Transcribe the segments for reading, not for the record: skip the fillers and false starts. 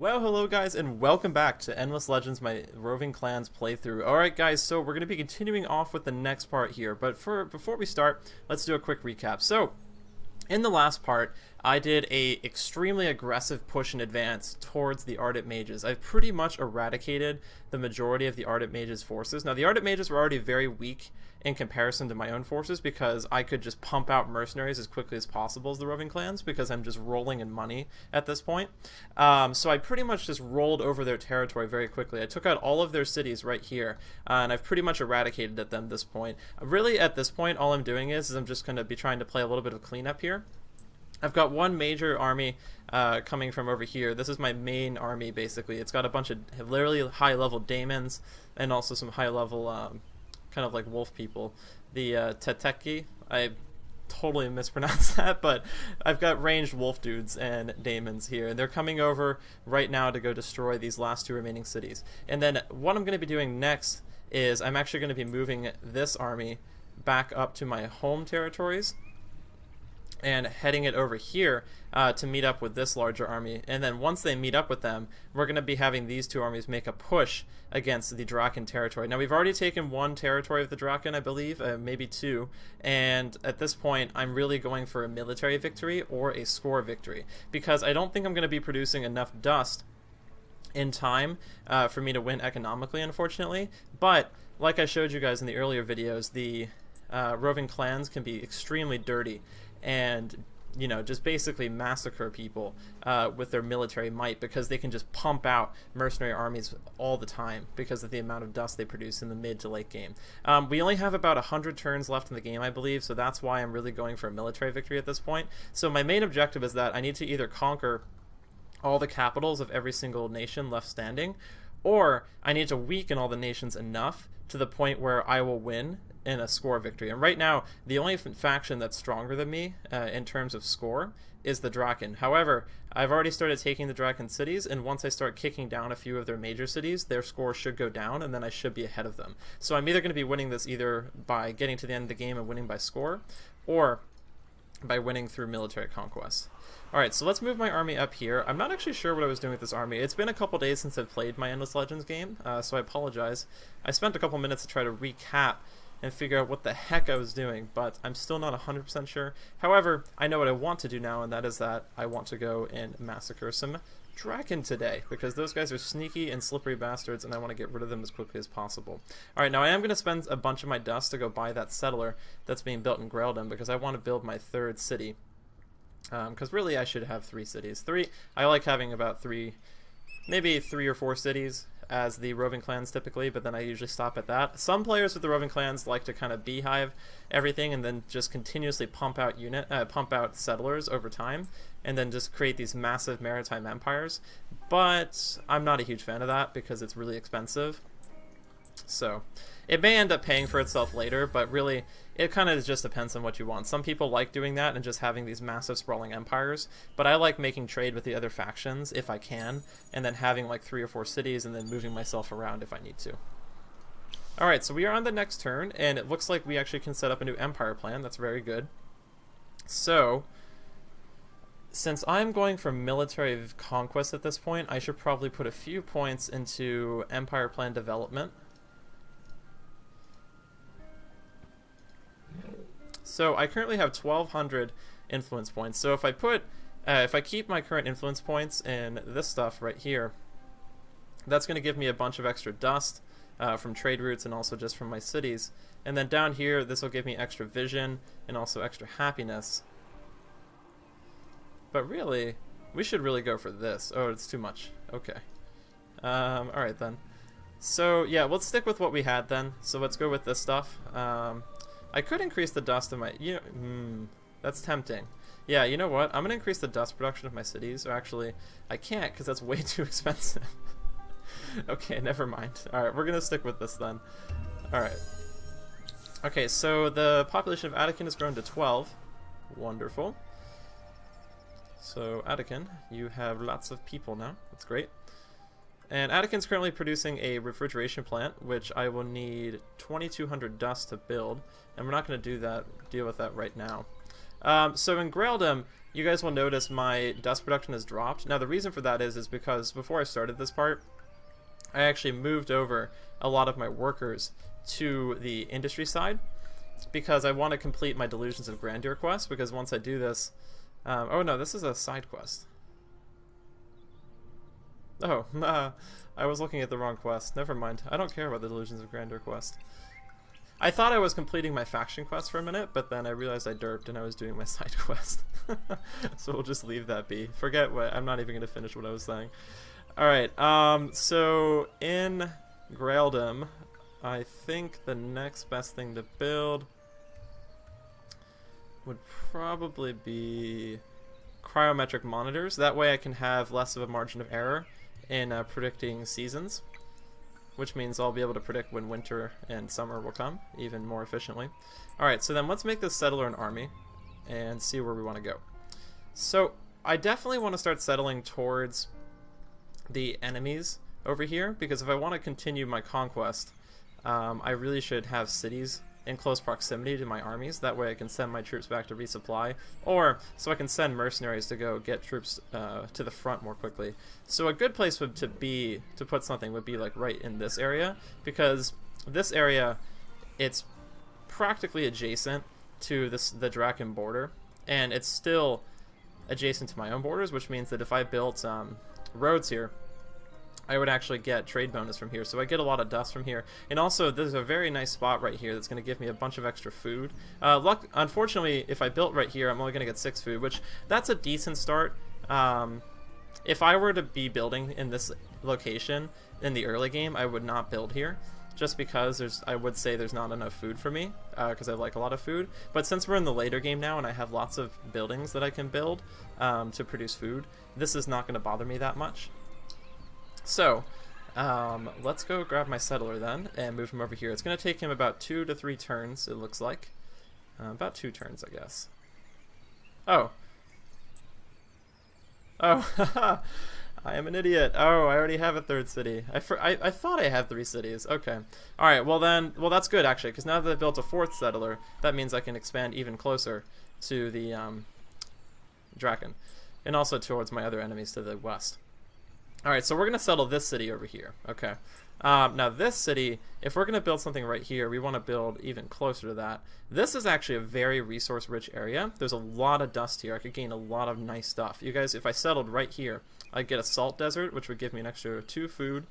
Well, hello guys, and welcome back to Endless Legends, my Roving Clans playthrough. Alright guys, so we're going to be continuing off with the next part here, but before we start, let's do a quick recap. So, in the last part, I did a extremely aggressive push in advance towards the Ardent Mages. I've pretty much eradicated the majority of the Ardent Mages' forces. Now, the Ardent Mages were already very weak in comparison to my own forces because I could just pump out mercenaries as quickly as possible as the Roving clans because I'm just rolling in money at this point. So I pretty much just rolled over their territory very quickly. I took out all of their cities right here, and I've pretty much eradicated at them at this point. Really, at this point, all I'm doing is I'm just going to be trying to play a little bit of cleanup here. I've got one major army coming from over here. This is my main army, basically. It's got a bunch of literally high-level daemons and also some high-level kind of like wolf people. The Teteki, I totally mispronounced that, but I've got ranged wolf dudes and daemons here, and they're coming over right now to go destroy these last two remaining cities. And then what I'm going to be doing next is I'm actually going to be moving this army back up to my home territories and heading it over here to meet up with this larger army. And then once they meet up with them, we're going to be having these two armies make a push against the Drakken territory. Now, we've already taken one territory of the Drakken, I believe, maybe two, and at this point, I'm really going for a military victory or a score victory, because I don't think I'm going to be producing enough dust in time for me to win economically, unfortunately. But, like I showed you guys in the earlier videos, the roving clans can be extremely dirty and, you know, just basically massacre people with their military might, because they can just pump out mercenary armies all the time because of the amount of dust they produce in the mid to late game. We only have about 100 turns left in the game, I believe, so that's why I'm really going for a military victory at this point. So my main objective is that I need to either conquer all the capitals of every single nation left standing, or I need to weaken all the nations enough to the point where I will win in a score victory. And right now, the only faction that's stronger than me in terms of score is the Drakken. However, I've already started taking the Drakken cities, and once I start kicking down a few of their major cities, their score should go down, and then I should be ahead of them. So I'm either going to be winning this either by getting to the end of the game and winning by score, or by winning through military conquest. Alright, so let's move my army up here. I'm not actually sure what I was doing with this army. It's been a couple days since I've played my Endless Legends game, so I apologize. I spent a couple minutes to try to recap and figure out what the heck I was doing, but I'm still not 100% sure. However, I know what I want to do now, and that is that I want to go and massacre some Drakken today, because those guys are sneaky and slippery bastards, and I want to get rid of them as quickly as possible. Alright, now I am going to spend a bunch of my dust to go buy that settler that's being built in Graeldom, because I want to build my third city. Because really I should have 3 cities. I like having about 3, maybe 3 or 4 cities as the roving clans typically, but then I usually stop at that. Some players with the roving clans like to kind of beehive everything and then just continuously pump out settlers over time, and then just create these massive maritime empires. But I'm not a huge fan of that because it's really expensive. So it may end up paying for itself later, but really it kind of just depends on what you want. Some people like doing that and just having these massive sprawling empires, but I like making trade with the other factions if I can, and then having like 3 or 4 cities and then moving myself around if I need to. Alright, so we are on the next turn, and it looks like we actually can set up a new empire plan. That's very good. So, since I'm going for military conquest at this point, I should probably put a few points into empire plan development. So I currently have 1,200 influence points. So if I keep my current influence points in this stuff right here, that's going to give me a bunch of extra dust from trade routes and also just from my cities. And then down here, this will give me extra vision and also extra happiness. But really, we should really go for this. Oh, it's too much. Okay. Alright then. So yeah, let's stick with what we had then. So let's go with this stuff. I could increase the dust of my... that's tempting. Yeah, you know what? I'm going to increase the dust production of my cities. Or actually, I can't because that's way too expensive. Okay, never mind. Alright, we're going to stick with this then. Alright. Okay, so the population of Drakken has grown to 12. Wonderful. So, Drakken, you have lots of people now. That's great. And Drakken's currently producing a refrigeration plant, which I will need 2,200 dust to build, and we're not going to deal with that right now. So in Graildom, you guys will notice my dust production has dropped. Now the reason for that is because before I started this part, I actually moved over a lot of my workers to the industry side because I want to complete my Delusions of Grandeur quest, because once I do this... oh no, this is a side quest. Oh, I was looking at the wrong quest. Never mind. I don't care about the Delusions of Grandeur quest. I thought I was completing my faction quest for a minute, but then I realized I derped and I was doing my side quest. So we'll just leave that be. Forget what... I'm not even going to finish what I was saying. Alright, so in Graildom, I think the next best thing to build would probably be cryometric monitors. That way I can have less of a margin of error in predicting seasons, which means I'll be able to predict when winter and summer will come even more efficiently. Alright, so then let's make this settler an army and see where we want to go. So I definitely want to start settling towards the enemies over here, because if I want to continue my conquest, I really should have cities in close proximity to my armies. That way I can send my troops back to resupply, or so I can send mercenaries to go get troops to the front more quickly. So a good place to put something would be like right in this area, because this area, it's practically adjacent to the Drakken border, and it's still adjacent to my own borders, which means that if I built roads here, I would actually get trade bonus from here, so I get a lot of dust from here. And also, there's a very nice spot right here that's going to give me a bunch of extra food. Unfortunately, if I built right here, I'm only going to get 6 food, which that's a decent start. If I were to be building in this location in the early game, I would not build here, just because I would say there's not enough food for me, because I like a lot of food. But since we're in the later game now and I have lots of buildings that I can build to produce food, this is not going to bother me that much. So, let's go grab my settler then and move him over here. It's going to take him about 2 to 3 turns, it looks like. About 2 turns, I guess. Oh. Oh, I am an idiot. Oh, I already have a 3rd city. I thought I had 3 cities. Okay. Alright, well that's good actually, because now that I built a 4th settler, that means I can expand even closer to the Drakken, and also towards my other enemies to the west. Alright, so we're going to settle this city over here. Okay. Now this city, if we're going to build something right here, we want to build even closer to that. This is actually a very resource-rich area. There's a lot of dust here. I could gain a lot of nice stuff. You guys, if I settled right here, I'd get a salt desert, which would give me an extra 2 food.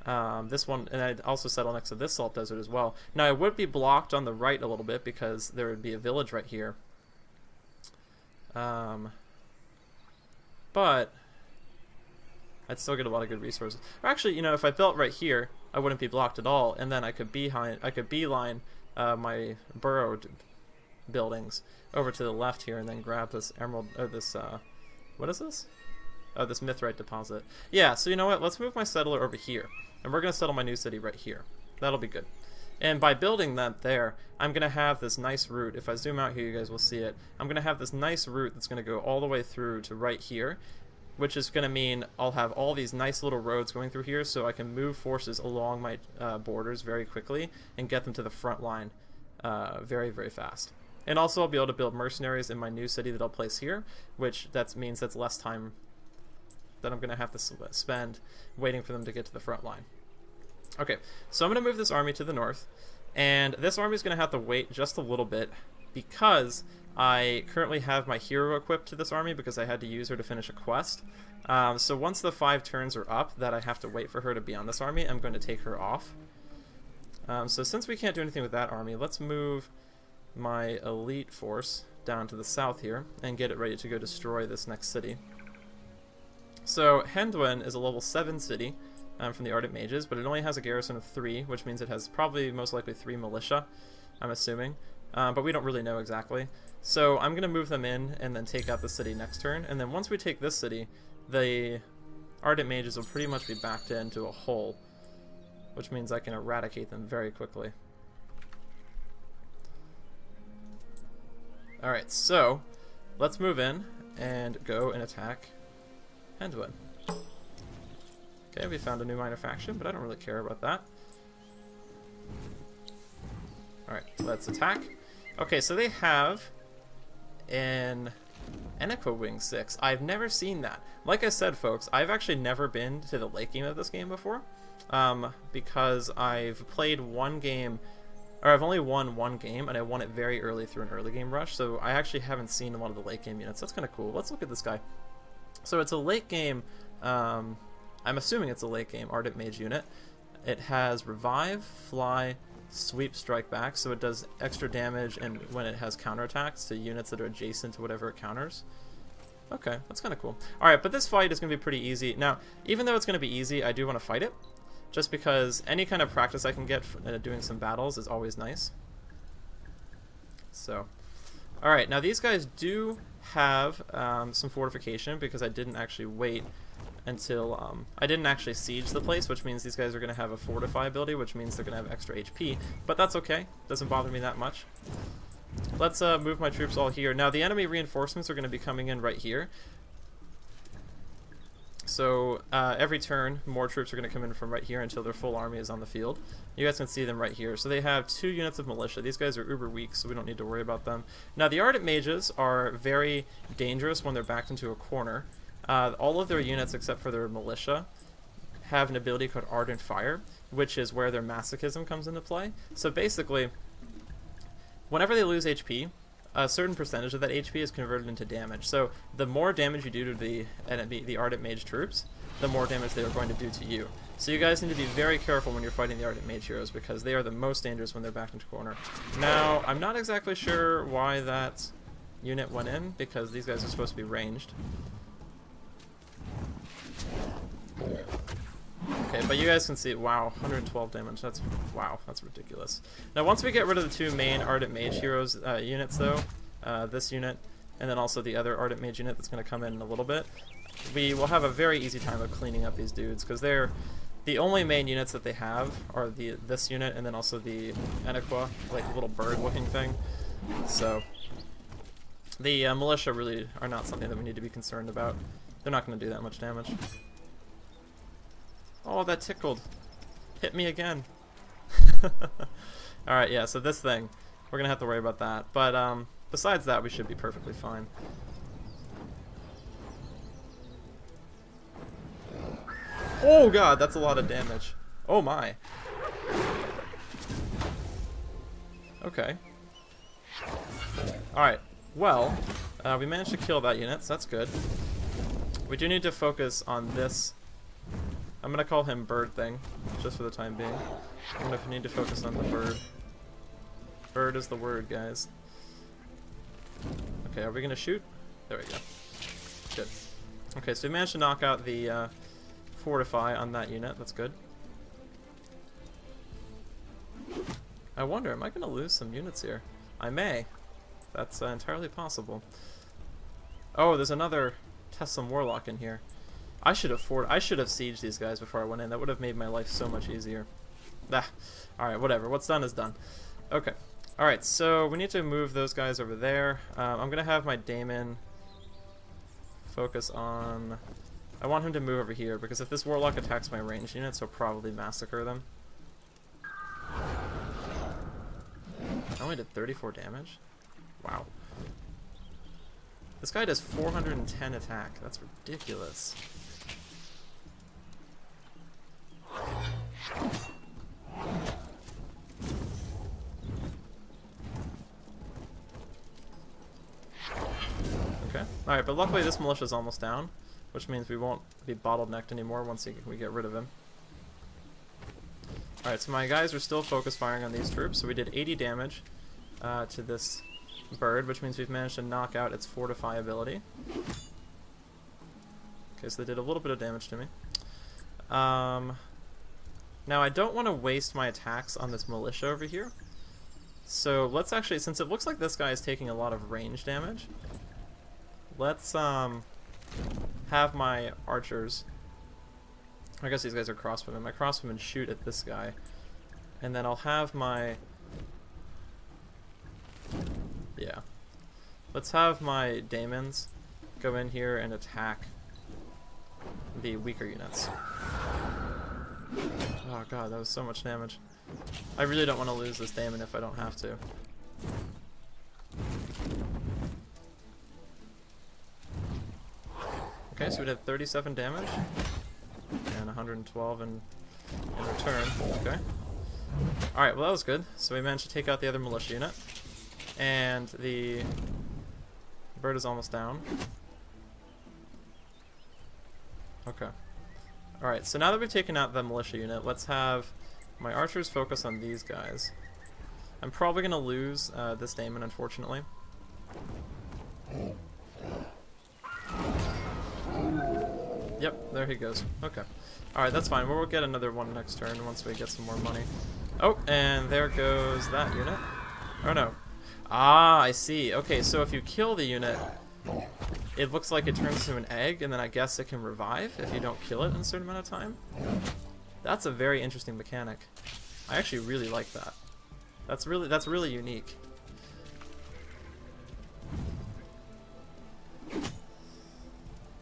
This one, and I'd also settle next to this salt desert as well. Now, I would be blocked on the right a little bit because there would be a village right here. But I'd still get a lot of good resources. Or actually, you know, if I built right here, I wouldn't be blocked at all, and then I could beeline my burrow buildings over to the left here, and then grab this emerald, or this, what is this? Oh, this mithrite deposit. Yeah, so you know what? Let's move my settler over here, and we're going to settle my new city right here. That'll be good. And by building that there, I'm going to have this nice route. If I zoom out here, you guys will see it. I'm going to have this nice route that's going to go all the way through to right here, which is going to mean I'll have all these nice little roads going through here, so I can move forces along my borders very quickly and get them to the front line very, very fast. And also I'll be able to build mercenaries in my new city that I'll place here, which means that's less time that I'm going to have to spend waiting for them to get to the front line. Okay, so I'm going to move this army to the north, and this army is going to have to wait just a little bit because I currently have my hero equipped to this army because I had to use her to finish a quest. So once the 5 turns are up that I have to wait for her to be on this army, I'm going to take her off. So since we can't do anything with that army, let's move my elite force down to the south here and get it ready to go destroy this next city. So Hendwen is a level 7 city from the Ardent Mages, but it only has a garrison of 3, which means it has probably most likely 3 militia, I'm assuming. But we don't really know exactly. So I'm going to move them in and then take out the city next turn. And then once we take this city, the Ardent Mages will pretty much be backed into a hole, which means I can eradicate them very quickly. Alright, so let's move in and go and attack Hendwen. Okay, we found a new minor faction, but I don't really care about that. Alright, let's attack. Okay, so they have in Enequa Wing 6. I've never seen that. Like I said, folks, I've actually never been to the late game of this game before, because I've played one game, or I've only won one game, and I won it very early through an early game rush, so I actually haven't seen a lot of the late game units. That's kind of cool. Let's look at this guy. So it's a late game, I'm assuming it's a late game Ardent Mage unit. It has Revive, Fly, Sweep, Strike Back, so it does extra damage and when it has counterattacks to units that are adjacent to whatever it counters. Okay, that's kind of cool. Alright, but this fight is going to be pretty easy. Now, even though it's going to be easy, I do want to fight it, just because any kind of practice I can get doing some battles is always nice. So, alright, now these guys do have some fortification, because I didn't actually wait until I didn't actually siege the place, which means these guys are going to have a fortify ability, which means they're going to have extra HP, but that's okay. Doesn't bother me that much. Let's move my troops all here. Now the enemy reinforcements are going to be coming in right here, so every turn more troops are going to come in from right here until their full army is on the field. You guys can see them right here. So they have 2 units of militia. These guys are uber weak, so we don't need to worry about them. Now the Ardent Mages are very dangerous when they're backed into a corner. All of their units, except for their militia, have an ability called Ardent Fire, which is where their masochism comes into play. So basically, whenever they lose HP, a certain percentage of that HP is converted into damage. So the more damage you do to the enemy, the Ardent Mage troops, the more damage they are going to do to you. So you guys need to be very careful when you're fighting the Ardent Mage heroes, because they are the most dangerous when they're backed into corner. Now, I'm not exactly sure why that unit went in, because these guys are supposed to be ranged. Okay, but you guys can see, wow, 112 damage. That's, wow, that's ridiculous. Now, once we get rid of the 2 main Ardent Mage heroes units, though, this unit, and then also the other Ardent Mage unit that's going to come in a little bit, we will have a very easy time of cleaning up these dudes, because they're the only main units that they have are this unit, and then also the Enequa, like little bird-looking thing. So, the militia really are not something that we need to be concerned about. They're not going to do that much damage. Oh, that tickled. Hit me again. Alright, yeah, so this thing, we're going to have to worry about that. But besides that, we should be perfectly fine. Oh god, that's a lot of damage. Oh my. Okay. Alright, well, we managed to kill that unit, so that's good. We do need to focus on this. I'm going to call him Bird Thing, just for the time being. I'm going to need to focus on the bird. Bird is the word, guys. Okay, are we going to shoot? There we go. Good. Okay, so we managed to knock out the fortify on that unit. That's good. I wonder, am I going to lose some units here? I may. That's entirely possible. Oh, there's another Teslam Warlock in here. I should have sieged these guys before I went in. That would have made my life so much easier. Alright, whatever. What's done is done. Okay. Alright, so we need to move those guys over there. I'm going to have my Daemon focus on... I want him to move over here, because if this Warlock attacks my ranged units, he'll probably massacre them. I only did 34 damage? Wow. This guy does 410 attack. That's ridiculous. Okay. Alright, but luckily this militia's almost down, which means we won't be bottlenecked anymore once we get rid of him. Alright, so my guys are still focus firing on these troops, so we did 80 damage to this bird, which means we've managed to knock out its fortify ability. Okay, so they did a little bit of damage to me. Now I don't want to waste my attacks on this militia over here. So let's actually, since it looks like this guy is taking a lot of range damage, let's have my archers, I guess these guys are crossbowmen, my crossbowmen shoot at this guy, and then I'll have my, yeah, let's have my daemons go in here and attack the weaker units. Oh god, that was so much damage. I really don't want to lose this daemon if I don't have to. Okay, so we did 37 damage. And 112 in return. Okay. Alright, well that was good. So we managed to take out the other militia unit. And the bird is almost down. Okay. Alright, so now that we've taken out the militia unit, let's have my archers focus on these guys. I'm probably going to lose this daemon, unfortunately. Yep, there he goes. Okay. Alright, that's fine. We'll get another one next turn once we get some more money. Oh, and there goes that unit. Oh no. Ah, I see. Okay, so if you kill the unit, it looks like it turns into an egg, and then I guess it can revive if you don't kill it in a certain amount of time. That's a very interesting mechanic. I actually really like that. That's really unique.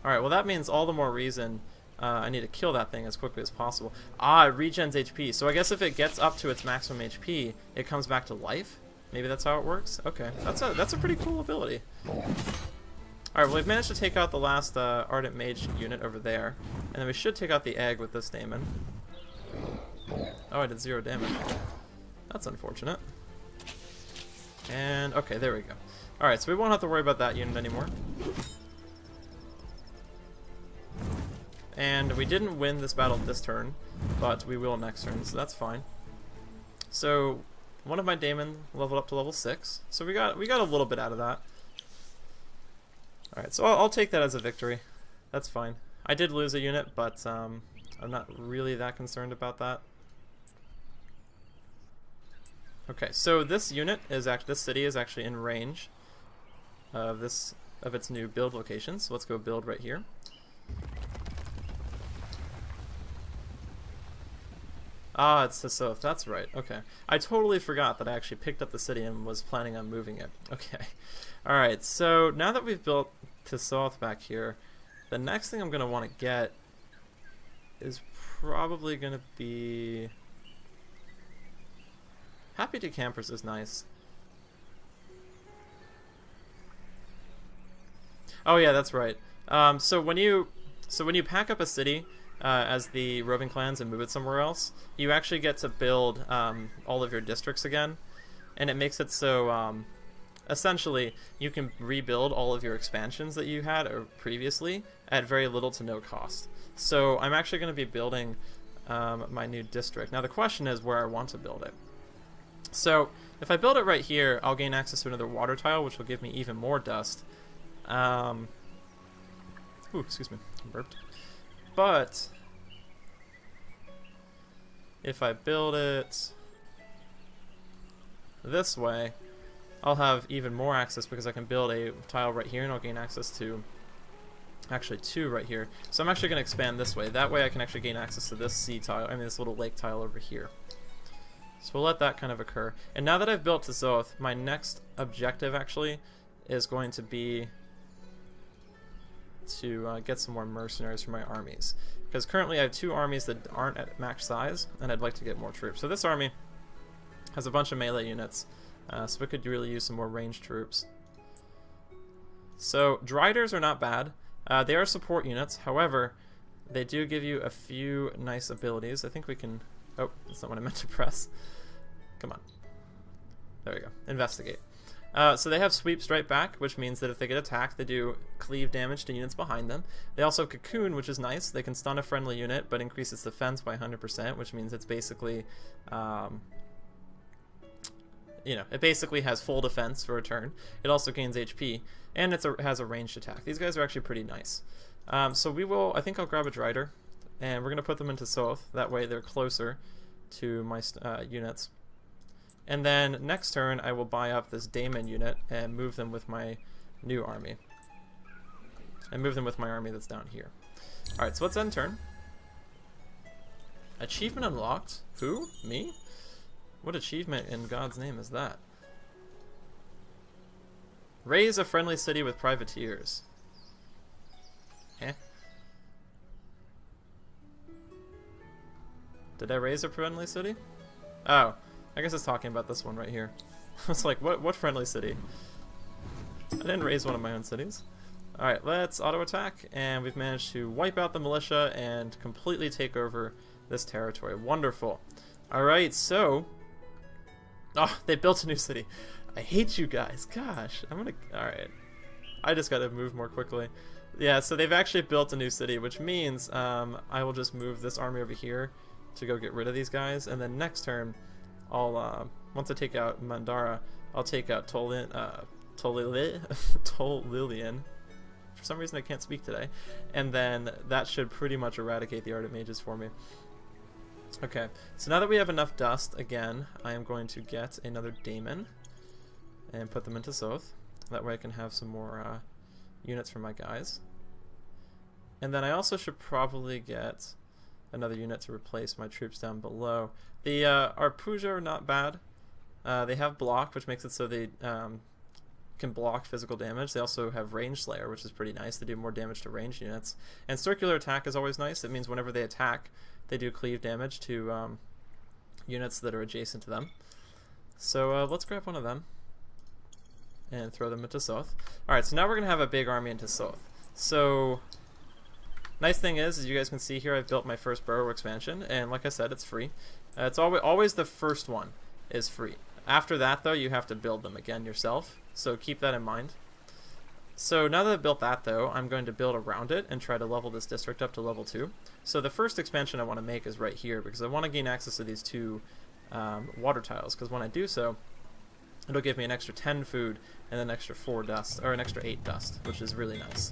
Alright, well that means all the more reason I need to kill that thing as quickly as possible. Ah, it regens HP. So I guess if it gets up to its maximum HP, it comes back to life? Maybe that's how it works? Okay, that's a pretty cool ability. Alright, well we've managed to take out the last Ardent Mage unit over there. And then we should take out the egg with this daemon. Oh, I did 0 damage. That's unfortunate. And, okay, there we go. Alright, so we won't have to worry about that unit anymore. And we didn't win this battle this turn, but we will next turn, so that's fine. So, one of my daemon leveled up to level 6, so we got a little bit out of that. Alright, so I'll take that as a victory. That's fine. I did lose a unit, but I'm not really that concerned about that. Okay, so this unit is this city is actually in range of its new build location. So let's go build right here. Ah, it's the south. That's right. Okay, I totally forgot that I actually picked up the city and was planning on moving it. Okay, all right. So now that we've built to south back here, the next thing I'm gonna want to get is probably gonna be. Happy to Campers is nice. Oh yeah, that's right. So when you pack up a city as the roving clans and move it somewhere else, you actually get to build all of your districts again, and it makes it so essentially you can rebuild all of your expansions that you had previously at very little to no cost. So I'm actually going to be building my new district. Now the question is where I want to build it. So if I build it right here, I'll gain access to another water tile, which will give me even more dust. Ooh, excuse me, I burped. But if I build it this way, I'll have even more access because I can build a tile right here and I'll gain access to actually 2 right here. So I'm actually going to expand this way. That way I can actually gain access to this sea tile, this little lake tile over here. So we'll let that kind of occur. And now that I've built to Zoth, my next objective actually is going to be to get some more mercenaries for my armies. Because currently I have 2 armies that aren't at max size, and I'd like to get more troops. So this army has a bunch of melee units, so we could really use some more ranged troops. So Driders are not bad. They are support units, however, they do give you a few nice abilities. I think we can... Oh, that's not what I meant to press. Come on. There we go. Investigate. So they have sweep straight back, which means that if they get attacked, they do cleave damage to units behind them. They also have cocoon, which is nice. They can stun a friendly unit, but increase its defense by 100%, which means it's basically, it basically has full defense for a turn. It also gains HP, and it has a ranged attack. These guys are actually pretty nice. So I think I'll grab a Drider, and we're going to put them into Soth. That way they're closer to my units. And then next turn I will buy up this Daemon unit and move them with my new army. And move them with my army that's down here. Alright, so let's end turn. Achievement unlocked? Who? Me? What achievement in God's name is that? Raise a friendly city with privateers. Eh? Did I raise a friendly city? Oh. I guess it's talking about this one right here. It's like, what friendly city? I didn't raise one of my own cities. Alright, let's auto attack, and we've managed to wipe out the militia and completely take over this territory. Wonderful. Alright, so... Oh, they built a new city. I hate you guys. Gosh, I'm gonna... Alright. I just gotta move more quickly. Yeah, so they've actually built a new city, which means I will just move this army over here to go get rid of these guys, and then next turn, I'll, once I take out Mandara, I'll take out Tolilian. For some reason I can't speak today. And then that should pretty much eradicate the Ardent Mages for me. Okay, so now that we have enough dust, again, I am going to get another Daemon and put them into Soth. That way I can have some more units for my guys. And then I also should probably get another unit to replace my troops down below. The Arpuja are not bad. They have block, which makes it so they can block physical damage. They also have Range Slayer, which is pretty nice. They do more damage to ranged units. And Circular Attack is always nice. It means whenever they attack, they do cleave damage to units that are adjacent to them. So let's grab one of them and throw them into Soth. Alright, so now we're going to have a big army into Soth. So, nice thing is, as you guys can see here, I've built my first burrow expansion, and like I said, it's free. It's always the first one is free. After that, though, you have to build them again yourself, so keep that in mind. So now that I've built that, though, I'm going to build around it and try to level this district up to level 2. So the first expansion I want to make is right here, because I want to gain access to these 2 water tiles, because when I do so, it'll give me an extra 10 food and an extra 4 dust, or an extra 8 dust, which is really nice.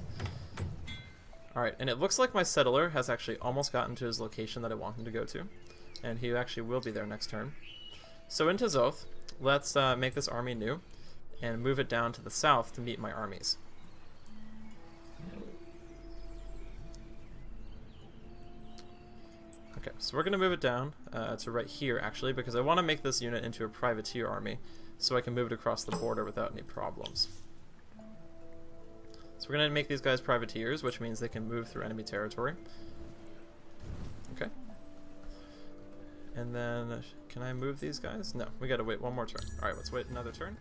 Alright, and it looks like my settler has actually almost gotten to his location that I want him to go to, and he actually will be there next turn. So into Zoth, let's make this army new and move it down to the south to meet my armies. Okay, so we're going to move it down to right here, actually, because I want to make this unit into a privateer army so I can move it across the border without any problems. So we're going to make these guys privateers, which means they can move through enemy territory. Okay. And then, can I move these guys? No, we got to wait one more turn. Alright, let's wait another turn.